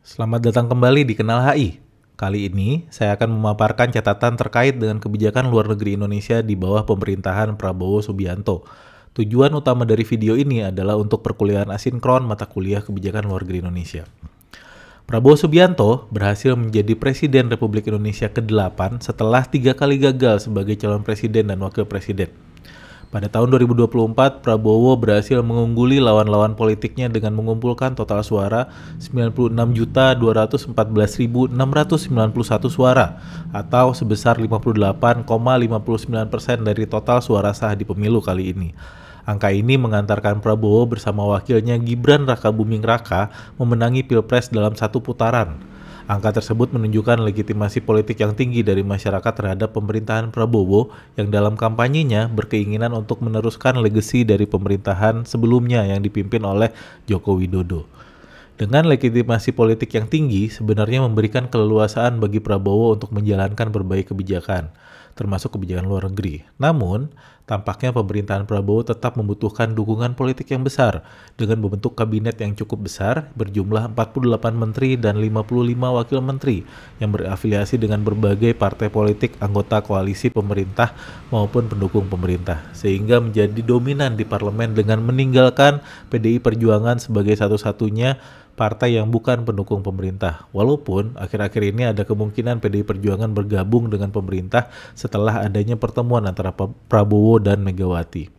Selamat datang kembali di Kenal HI. Kali ini, saya akan memaparkan catatan terkait dengan kebijakan luar negeri Indonesia di bawah pemerintahan Prabowo Subianto. Tujuan utama dari video ini adalah untuk perkuliahan asinkron mata kuliah kebijakan luar negeri Indonesia. Prabowo Subianto berhasil menjadi Presiden Republik Indonesia ke-8 setelah 3 kali gagal sebagai calon presiden dan wakil presiden. Pada tahun 2024, Prabowo berhasil mengungguli lawan-lawan politiknya dengan mengumpulkan total suara 96.214.691 suara atau sebesar 58,59% dari total suara sah di pemilu kali ini. Angka ini mengantarkan Prabowo bersama wakilnya Gibran Rakabuming Raka memenangi Pilpres dalam satu putaran. Angka tersebut menunjukkan legitimasi politik yang tinggi dari masyarakat terhadap pemerintahan Prabowo yang dalam kampanyenya berkeinginan untuk meneruskan legasi dari pemerintahan sebelumnya yang dipimpin oleh Joko Widodo. Dengan legitimasi politik yang tinggi, sebenarnya memberikan keleluasaan bagi Prabowo untuk menjalankan berbagai kebijakan, termasuk kebijakan luar negeri. Namun, tampaknya pemerintahan Prabowo tetap membutuhkan dukungan politik yang besar dengan membentuk kabinet yang cukup besar berjumlah 48 menteri dan 55 wakil menteri yang berafiliasi dengan berbagai partai politik anggota koalisi pemerintah maupun pendukung pemerintah, sehingga menjadi dominan di parlemen dengan meninggalkan PDI Perjuangan sebagai satu-satunya partai yang bukan pendukung pemerintah. Walaupun akhir-akhir ini ada kemungkinan PDI Perjuangan bergabung dengan pemerintah setelah adanya pertemuan antara Prabowo dan Megawati.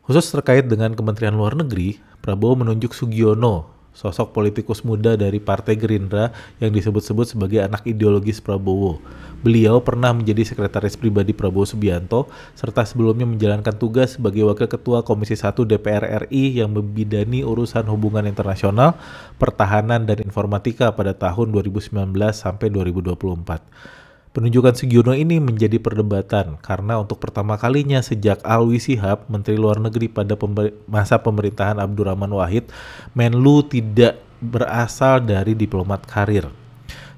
Khusus terkait dengan Kementerian Luar Negeri, Prabowo menunjuk Sugiono, sosok politikus muda dari Partai Gerindra yang disebut-sebut sebagai anak ideologis Prabowo. Beliau pernah menjadi sekretaris pribadi Prabowo Subianto, serta sebelumnya menjalankan tugas sebagai Wakil Ketua Komisi 1 DPR RI yang membidani urusan hubungan internasional, pertahanan, dan informatika pada tahun 2019 sampai 2024. Penunjukan Sugiono ini menjadi perdebatan karena untuk pertama kalinya sejak Alwi Shihab, Menteri Luar Negeri pada masa pemerintahan Abdurrahman Wahid, Menlu tidak berasal dari diplomat karir.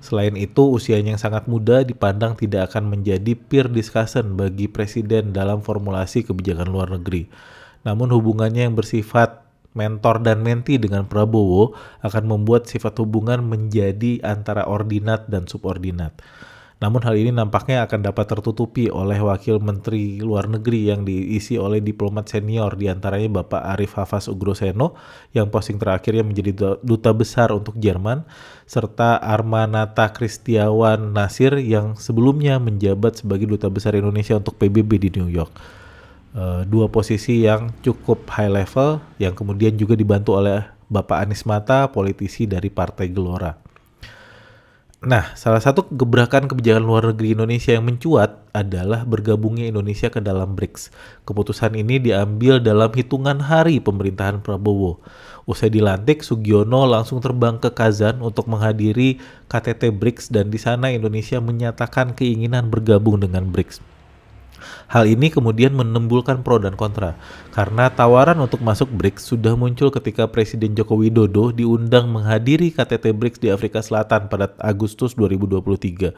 Selain itu, usianya yang sangat muda dipandang tidak akan menjadi peer discussion bagi presiden dalam formulasi kebijakan luar negeri. Namun hubungannya yang bersifat mentor dan menti dengan Prabowo akan membuat sifat hubungan menjadi antara ordinat dan subordinat. Namun hal ini nampaknya akan dapat tertutupi oleh Wakil Menteri Luar Negeri yang diisi oleh diplomat senior, diantaranya Bapak Arif Hafaz Ugroseno yang posting terakhirnya menjadi duta besar untuk Jerman, serta Armanata Kristiawan Nasir yang sebelumnya menjabat sebagai duta besar Indonesia untuk PBB di New York. Dua posisi yang cukup high level yang kemudian juga dibantu oleh Bapak Anies Mata, politisi dari Partai Gelora. Nah, salah satu gebrakan kebijakan luar negeri Indonesia yang mencuat adalah bergabungnya Indonesia ke dalam BRICS. Keputusan ini diambil dalam hitungan hari pemerintahan Prabowo. Usai dilantik, Sugiono langsung terbang ke Kazan untuk menghadiri KTT BRICS dan di sana Indonesia menyatakan keinginan bergabung dengan BRICS. Hal ini kemudian menimbulkan pro dan kontra, karena tawaran untuk masuk BRICS sudah muncul ketika Presiden Joko Widodo diundang menghadiri KTT BRICS di Afrika Selatan pada Agustus 2023.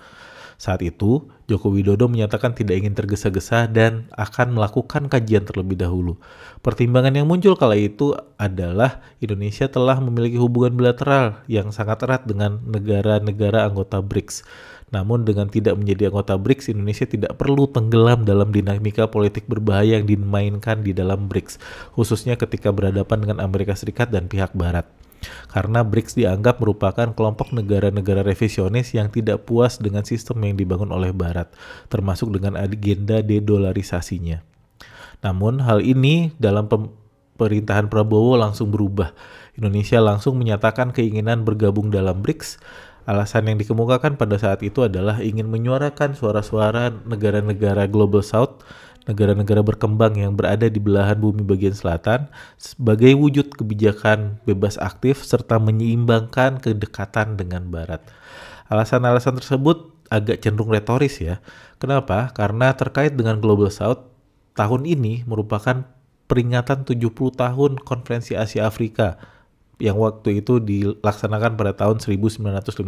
Saat itu, Joko Widodo menyatakan tidak ingin tergesa-gesa dan akan melakukan kajian terlebih dahulu. Pertimbangan yang muncul kala itu adalah Indonesia telah memiliki hubungan bilateral yang sangat erat dengan negara-negara anggota BRICS. Namun dengan tidak menjadi anggota BRICS, Indonesia tidak perlu tenggelam dalam dinamika politik berbahaya yang dimainkan di dalam BRICS, khususnya ketika berhadapan dengan Amerika Serikat dan pihak Barat. Karena BRICS dianggap merupakan kelompok negara-negara revisionis yang tidak puas dengan sistem yang dibangun oleh Barat, termasuk dengan agenda dedolarisasinya. Namun hal ini dalam pemerintahan Prabowo langsung berubah. Indonesia langsung menyatakan keinginan bergabung dalam BRICS. Alasan yang dikemukakan pada saat itu adalah ingin menyuarakan suara-suara negara-negara Global South, negara-negara berkembang yang berada di belahan bumi bagian selatan, sebagai wujud kebijakan bebas aktif serta menyeimbangkan kedekatan dengan Barat. Alasan-alasan tersebut agak cenderung retoris ya. Kenapa? Karena terkait dengan Global South, tahun ini merupakan peringatan 70 tahun Konferensi Asia Afrika yang waktu itu dilaksanakan pada tahun 1955,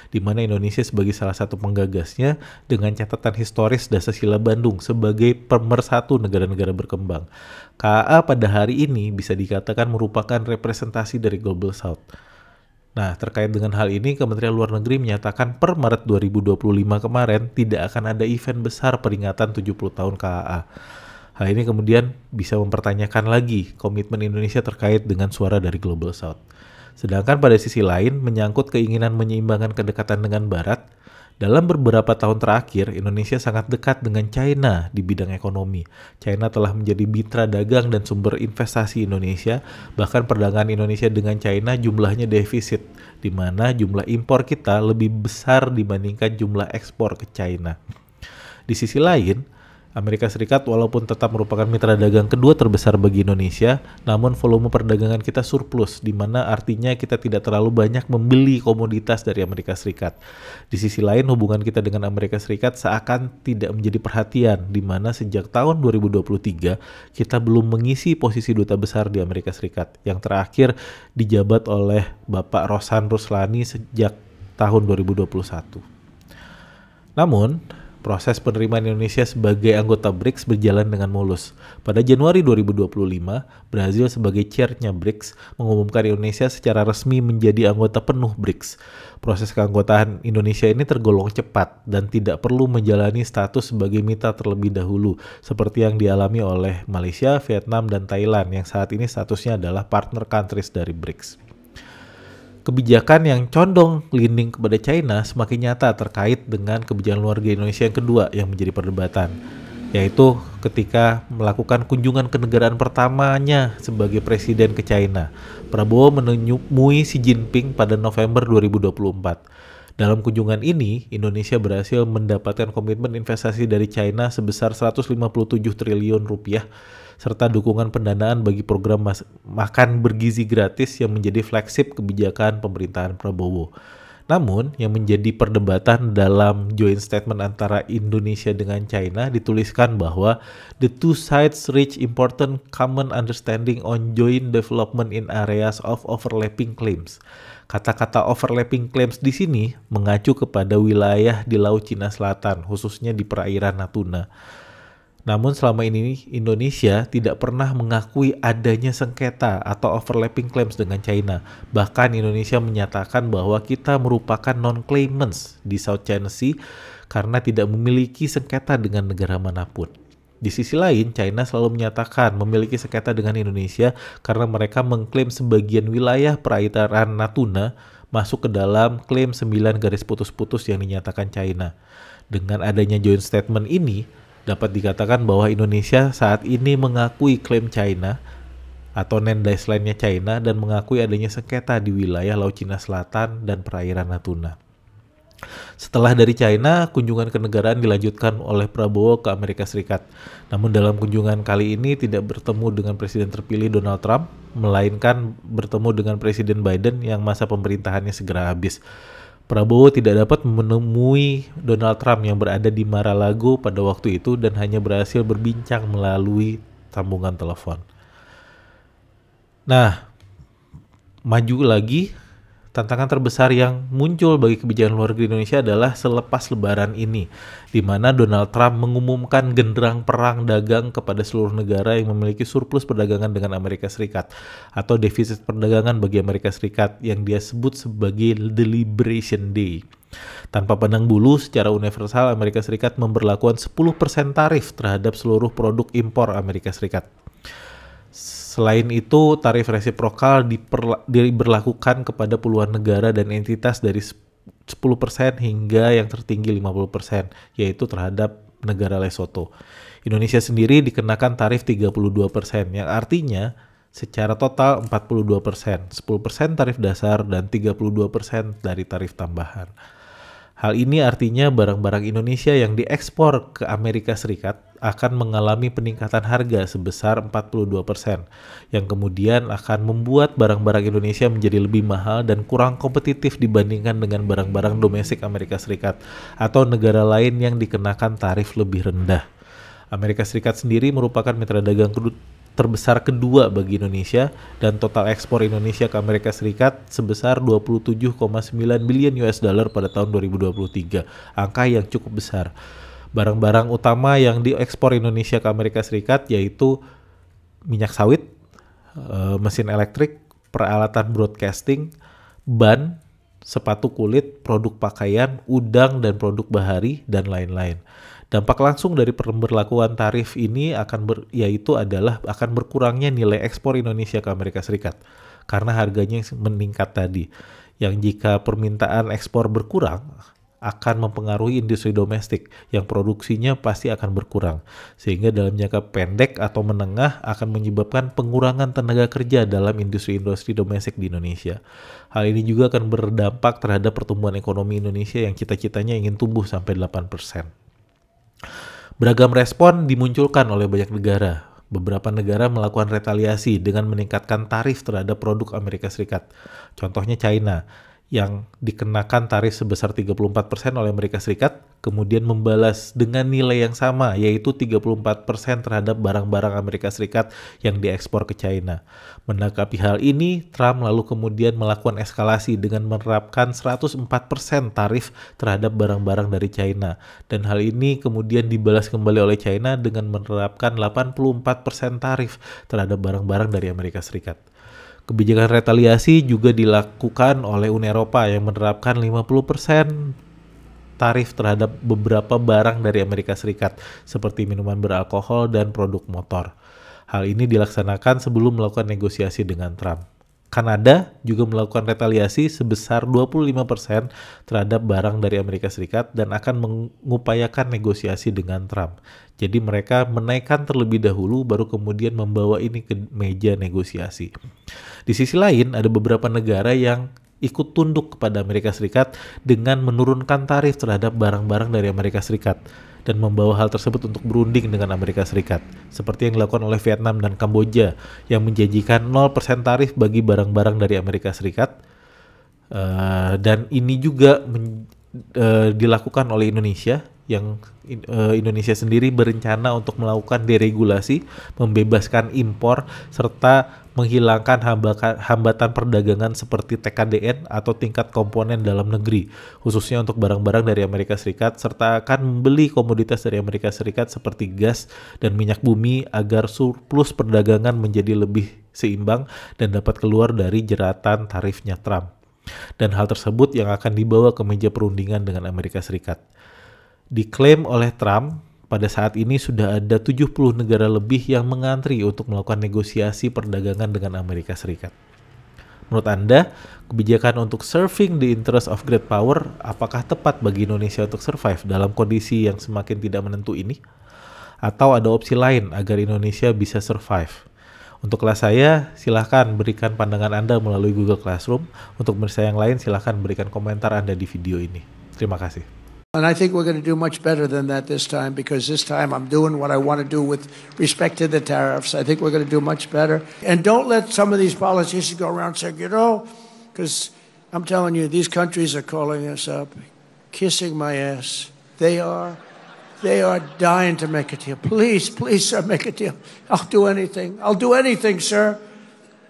di mana Indonesia sebagai salah satu penggagasnya dengan catatan historis Dasar-Sila Bandung sebagai pemersatu negara-negara berkembang. KAA pada hari ini bisa dikatakan merupakan representasi dari Global South. Nah, terkait dengan hal ini, Kementerian Luar Negeri menyatakan per Maret 2025 kemarin tidak akan ada event besar peringatan 70 tahun KAA. Hal ini kemudian bisa mempertanyakan lagi komitmen Indonesia terkait dengan suara dari Global South. Sedangkan pada sisi lain, menyangkut keinginan menyeimbangkan kedekatan dengan Barat, dalam beberapa tahun terakhir, Indonesia sangat dekat dengan China di bidang ekonomi. China telah menjadi mitra dagang dan sumber investasi Indonesia, bahkan perdagangan Indonesia dengan China jumlahnya defisit, di mana jumlah impor kita lebih besar dibandingkan jumlah ekspor ke China. Di sisi lain, Amerika Serikat walaupun tetap merupakan mitra dagang kedua terbesar bagi Indonesia, namun volume perdagangan kita surplus, di mana artinya kita tidak terlalu banyak membeli komoditas dari Amerika Serikat. Di sisi lain, hubungan kita dengan Amerika Serikat seakan tidak menjadi perhatian, di mana sejak tahun 2023 kita belum mengisi posisi duta besar di Amerika Serikat, yang terakhir dijabat oleh Bapak Rosan Ruslani sejak tahun 2021. Namun, proses penerimaan Indonesia sebagai anggota BRICS berjalan dengan mulus. Pada Januari 2025, Brazil sebagai chair-nya BRICS mengumumkan Indonesia secara resmi menjadi anggota penuh BRICS. Proses keanggotaan Indonesia ini tergolong cepat dan tidak perlu menjalani status sebagai mitra terlebih dahulu, seperti yang dialami oleh Malaysia, Vietnam, dan Thailand yang saat ini statusnya adalah partner countries dari BRICS. Kebijakan yang condong leaning kepada China semakin nyata terkait dengan kebijakan luar negeri Indonesia yang kedua yang menjadi perdebatan, yaitu ketika melakukan kunjungan kenegaraan pertamanya sebagai presiden ke China. Prabowo menemui Xi Jinping pada November 2024. Dalam kunjungan ini, Indonesia berhasil mendapatkan komitmen investasi dari China sebesar 157 triliun rupiah, serta dukungan pendanaan bagi program makan bergizi gratis yang menjadi flagship kebijakan pemerintahan Prabowo. Namun, yang menjadi perdebatan dalam joint statement antara Indonesia dengan China dituliskan bahwa the two sides reach important common understanding on joint development in areas of overlapping claims. Kata-kata overlapping claims di sini mengacu kepada wilayah di Laut Cina Selatan, khususnya di perairan Natuna. Namun selama ini Indonesia tidak pernah mengakui adanya sengketa atau overlapping claims dengan China. Bahkan Indonesia menyatakan bahwa kita merupakan non-claimants di South China Sea karena tidak memiliki sengketa dengan negara manapun. Di sisi lain, China selalu menyatakan memiliki sengketa dengan Indonesia karena mereka mengklaim sebagian wilayah perairan Natuna masuk ke dalam klaim 9 garis putus-putus yang dinyatakan China. Dengan adanya joint statement ini, dapat dikatakan bahwa Indonesia saat ini mengakui klaim China atau land line-nya China dan mengakui adanya sengketa di wilayah Laut Cina Selatan dan perairan Natuna. Setelah dari China, kunjungan kenegaraan dilanjutkan oleh Prabowo ke Amerika Serikat. Namun dalam kunjungan kali ini tidak bertemu dengan Presiden terpilih Donald Trump, melainkan bertemu dengan Presiden Biden yang masa pemerintahannya segera habis. Prabowo tidak dapat menemui Donald Trump yang berada di Mar-a-Lago pada waktu itu dan hanya berhasil berbincang melalui sambungan telepon. Nah, maju lagi, tantangan terbesar yang muncul bagi kebijakan luar negeri Indonesia adalah selepas Lebaran ini, di mana Donald Trump mengumumkan genderang perang dagang kepada seluruh negara yang memiliki surplus perdagangan dengan Amerika Serikat atau defisit perdagangan bagi Amerika Serikat yang dia sebut sebagai The Liberation Day. Tanpa pandang bulu, secara universal Amerika Serikat memberlakukan 10% tarif terhadap seluruh produk impor Amerika Serikat. Selain itu, tarif resiprokal diberlakukan kepada puluhan negara dan entitas dari 10% hingga yang tertinggi 50%, yaitu terhadap negara Lesotho. Indonesia sendiri dikenakan tarif 32%, yang artinya secara total 42%, 10% tarif dasar dan 32% dari tarif tambahan. Hal ini artinya barang-barang Indonesia yang diekspor ke Amerika Serikat akan mengalami peningkatan harga sebesar 42%, yang kemudian akan membuat barang-barang Indonesia menjadi lebih mahal dan kurang kompetitif dibandingkan dengan barang-barang domestik Amerika Serikat atau negara lain yang dikenakan tarif lebih rendah. Amerika Serikat sendiri merupakan mitra dagang terbesar kedua bagi Indonesia dan total ekspor Indonesia ke Amerika Serikat sebesar 27,9 billion US dollar pada tahun 2023, angka yang cukup besar. Barang-barang utama yang diekspor Indonesia ke Amerika Serikat yaitu minyak sawit, mesin elektrik, peralatan broadcasting, ban, sepatu kulit, produk pakaian, udang dan produk bahari, dan lain-lain. Dampak langsung dari pemberlakuan tarif ini yaitu adalah akan berkurangnya nilai ekspor Indonesia ke Amerika Serikat karena harganya yang meningkat tadi. Yang jika permintaan ekspor berkurang akan mempengaruhi industri domestik yang produksinya pasti akan berkurang, sehingga dalam jangka pendek atau menengah akan menyebabkan pengurangan tenaga kerja dalam industri-industri domestik di Indonesia. Hal ini juga akan berdampak terhadap pertumbuhan ekonomi Indonesia yang cita-citanya ingin tumbuh sampai 8%. Beragam respon dimunculkan oleh banyak negara. Beberapa negara melakukan retaliasi dengan meningkatkan tarif terhadap produk Amerika Serikat. Contohnya China, yang dikenakan tarif sebesar 34% oleh Amerika Serikat, kemudian membalas dengan nilai yang sama, yaitu 34% terhadap barang-barang Amerika Serikat yang diekspor ke China. Menanggapi hal ini, Trump lalu kemudian melakukan eskalasi dengan menerapkan 104% tarif terhadap barang-barang dari China. Dan hal ini kemudian dibalas kembali oleh China dengan menerapkan 84% tarif terhadap barang-barang dari Amerika Serikat. Kebijakan retaliasi juga dilakukan oleh Uni Eropa yang menerapkan 50% tarif terhadap beberapa barang dari Amerika Serikat seperti minuman beralkohol dan produk motor. Hal ini dilaksanakan sebelum melakukan negosiasi dengan Trump. Kanada juga melakukan retaliasi sebesar 25% terhadap barang dari Amerika Serikat dan akan mengupayakan negosiasi dengan Trump. Jadi mereka menaikkan terlebih dahulu baru kemudian membawa ini ke meja negosiasi. Di sisi lain ada beberapa negara yang ikut tunduk kepada Amerika Serikat dengan menurunkan tarif terhadap barang-barang dari Amerika Serikat dan membawa hal tersebut untuk berunding dengan Amerika Serikat, seperti yang dilakukan oleh Vietnam dan Kamboja yang menjanjikan 0% tarif bagi barang-barang dari Amerika Serikat, dan ini juga dilakukan oleh Indonesia, yang Indonesia sendiri berencana untuk melakukan deregulasi, membebaskan impor, serta menghilangkan hambatan perdagangan seperti TKDN atau tingkat komponen dalam negeri, khususnya untuk barang-barang dari Amerika Serikat, serta akan membeli komoditas dari Amerika Serikat seperti gas dan minyak bumi agar surplus perdagangan menjadi lebih seimbang dan dapat keluar dari jeratan tarifnya Trump. Dan hal tersebut yang akan dibawa ke meja perundingan dengan Amerika Serikat. Diklaim oleh Trump, pada saat ini sudah ada 70 negara lebih yang mengantri untuk melakukan negosiasi perdagangan dengan Amerika Serikat. Menurut Anda, kebijakan untuk serving the interest of great power apakah tepat bagi Indonesia untuk survive dalam kondisi yang semakin tidak menentu ini? Atau ada opsi lain agar Indonesia bisa survive? Untuk kelas saya, silahkan berikan pandangan Anda melalui Google Classroom. Untuk pemirsa yang lain, silahkan berikan komentar Anda di video ini. Terima kasih. And I think we're going to do much better than that this time, because this time I'm doing what I want to do with respect to the tariffs. I think we're going to do much better. And don't let some of these politicians go around saying, because I'm telling you, these countries are calling us up, kissing my ass. They are dying to make a deal. Please, sir, make a deal. I'll do anything. I'll do anything, sir.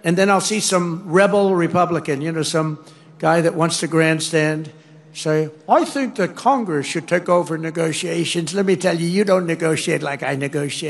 And then I'll see some rebel Republican, some guy that wants to grandstand, say, I think that Congress should take over negotiations. Let me tell you, you don't negotiate like I negotiate.